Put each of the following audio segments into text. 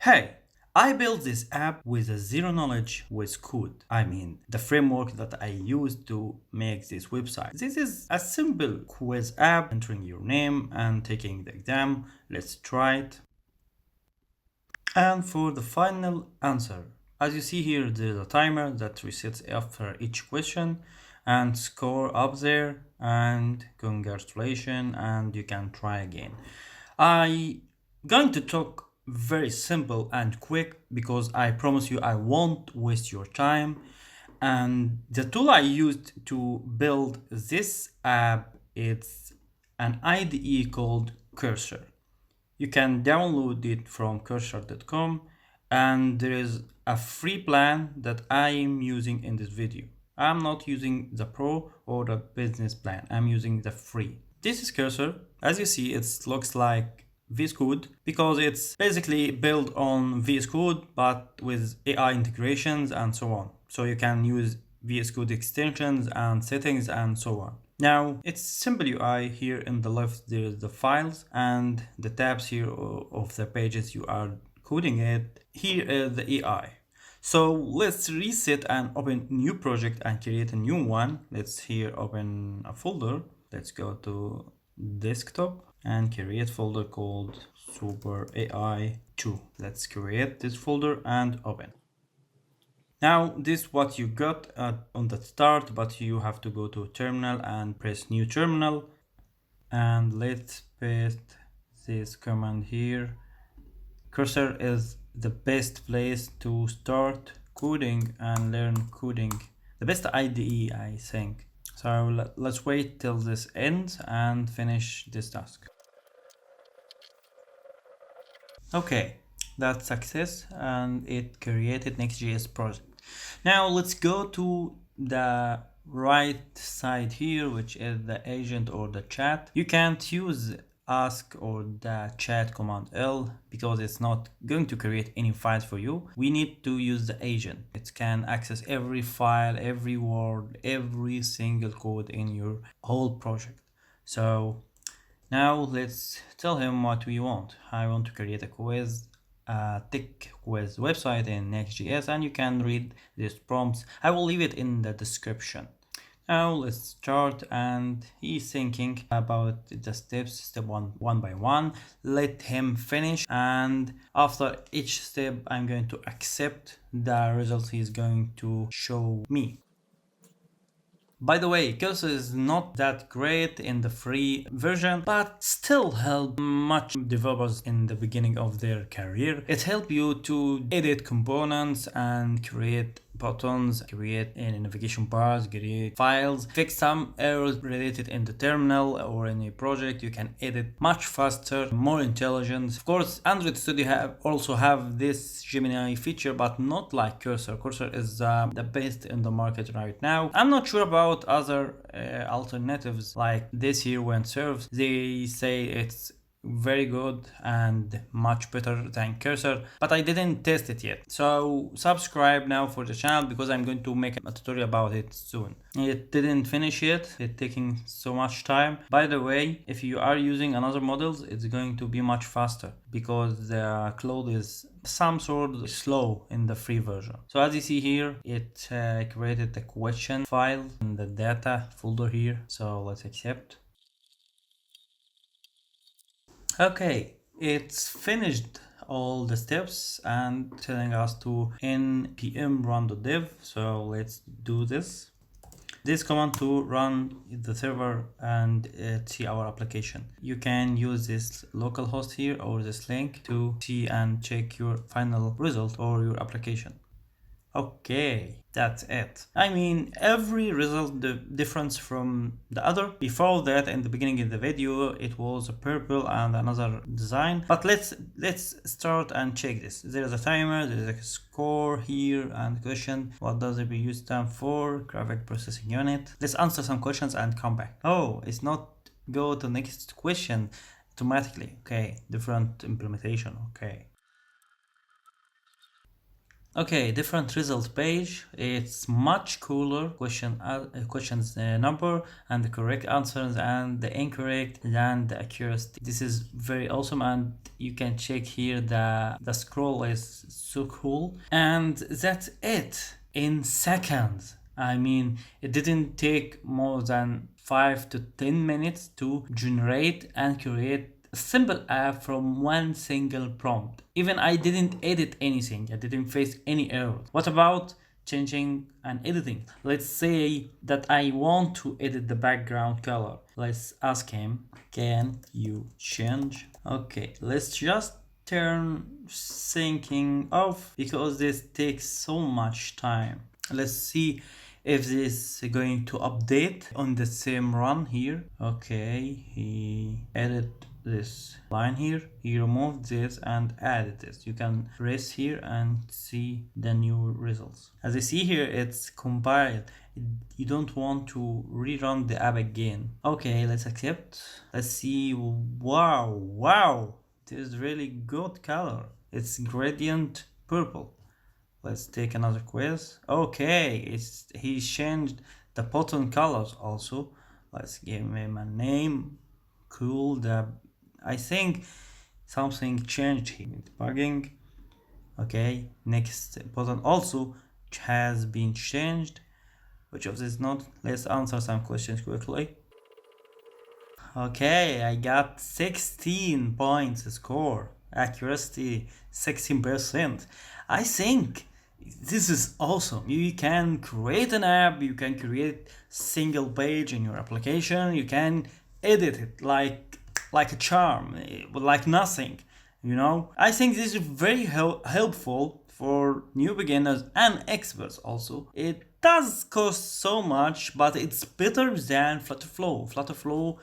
Hey, I built this app with a zero knowledge with code. I mean, the framework that I used to make this website. This is a simple quiz app, entering your name and taking the exam. Let's try it. And for the final answer, as you see here, there's a timer that resets after each question and score up there, and congratulations, and you can try again. I going to talk very simple and quick because I promise you I won't waste your time. And the tool I used to build this app, it's an IDE called Cursor. You can download it from cursor.com, and there is a free plan that I am using in this video. I'm not using the pro or the business plan. I'm using the free. This is Cursor. As you see, it looks like VS Code because it's basically built on VS Code but with AI integrations and so on. So you can use VS Code extensions and settings and so on. Now it's simple UI. Here in the left there is the files and the tabs here of the pages you are coding it. Here is the AI. So let's reset and open new project and create a new one. Let's here open a folder. Let's go to desktop and create folder called Super AI 2. Let's create this folder and open. Now this is what you got on the start, but you have to go to terminal and press new terminal, and let's paste this command here. Cursor is the best place to start coding and learn coding, the best IDE I think. So let's wait till this ends and finish this task. Okay, that's success and it created Next.js project. Now let's go to the right side here, which is the agent or the chat. You can't use ask or the chat command L because it's not going to create any files for you. We need to use the agent. It can access every file, every word, every single code in your whole project. So now let's tell him what we want. I want to create a quiz, a tech quiz website in Next.js, and you can read these prompts. I will leave it in the description. Now let's start, and he's thinking about the steps, step one by one. Let him finish, and after each step I'm going to accept the results he's going to show me. By the way, Cursor is not that great in the free version, but still help much developers in the beginning of their career. It helps you to edit components and create buttons, create navigation bars, create files, fix some errors related in the terminal or in a project. You can edit much faster, more intelligent. Of course, Android Studio also have this Gemini feature, but not like Cursor. Cursor is the best in the market right now. I'm not sure about other alternatives like this here when served. They say it's very good and much better than Cursor, but I didn't test it yet. So subscribe now for the channel because I'm going to make a tutorial about it soon. It didn't finish yet. It's taking so much time. By the way, if you are using another models, it's going to be much faster because the cloud is some sort of slow in the free version. So as you see here, it created the question file in the data folder here. So let's accept. Okay, it's finished all the steps and telling us to npm run.dev. So let's do this. This command to run the server and see our application. You can use this localhost here or this link to see and check your final result or your application. Okay, that's it. I mean, every result the difference from the other. Before that, in the beginning of the video, it was a purple and another design. But let's start and check this. There is a timer, there is a score here, and question: what does the BU stand for? Graphic processing unit. Let's answer some questions and come back. Oh, it's not go to next question automatically. Okay, different implementation. Okay. Okay, different result page. It's much cooler. Questions number and the correct answers and the incorrect and the accuracy. This is very awesome, and you can check here the scroll is so cool. And that's it in seconds. I mean, it didn't take more than 5 to 10 minutes to generate and create a simple app from one single prompt. Even I didn't edit anything, I didn't face any error. What about changing and editing? Let's say that I want to edit the background color. Let's ask him, can you change? Okay, let's just turn syncing off because this takes so much time. Let's see if this is going to update on the same run here. Okay, he added this line here, he removed this and added this. You can press here and see the new results. As you see here, it's compiled. You don't want to rerun the app again. Okay, let's accept. Let's see. Wow, this is really good color. It's gradient purple. Let's take another quiz. Okay, he changed the button colors also. Let's give him a name. Cool. I think something changed here. Debugging. Okay, next button also has been changed. Which of this not? Let's answer some questions quickly. Okay, I got 16 points score. Accuracy 16%. I think this is awesome. You can create an app, you can create single page in your application, you can edit it like a charm, like nothing, you know. I think this is very helpful for new beginners and experts also. It does cost so much, but it's better than Flutterflow. Flutterflow,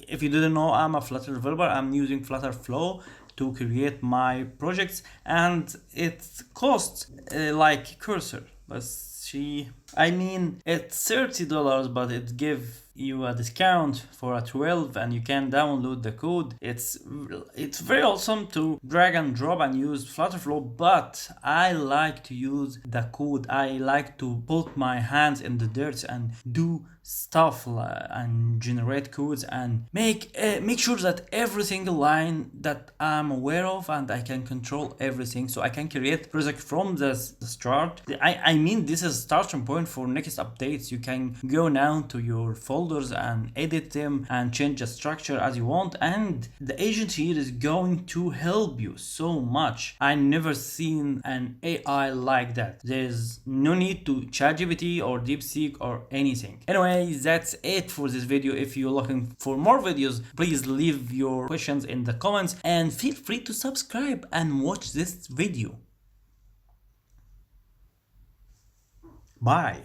if you didn't know, I'm a Flutter developer. I'm using Flutterflow to create my projects, and it costs like Cursor. Let's see. I mean, it's $30, but it gives you a discount for a 12 and you can download the code. It's very awesome to drag and drop and use Flutterflow, but I like to use the code. I like to put my hands in the dirt and do stuff and generate codes and make sure that every single line that I'm aware of and I can control everything, so I can create project from the start. I mean, this is starting point for next updates. You can go now to your folders and edit them and change the structure as you want, and the agent here is going to help you so much. I never seen an AI like that. There's no need to ChatGPT or DeepSeek or anything. Anyway, that's it for this video. If you're looking for more videos, please leave your questions in the comments and feel free to subscribe and watch this video. Bye.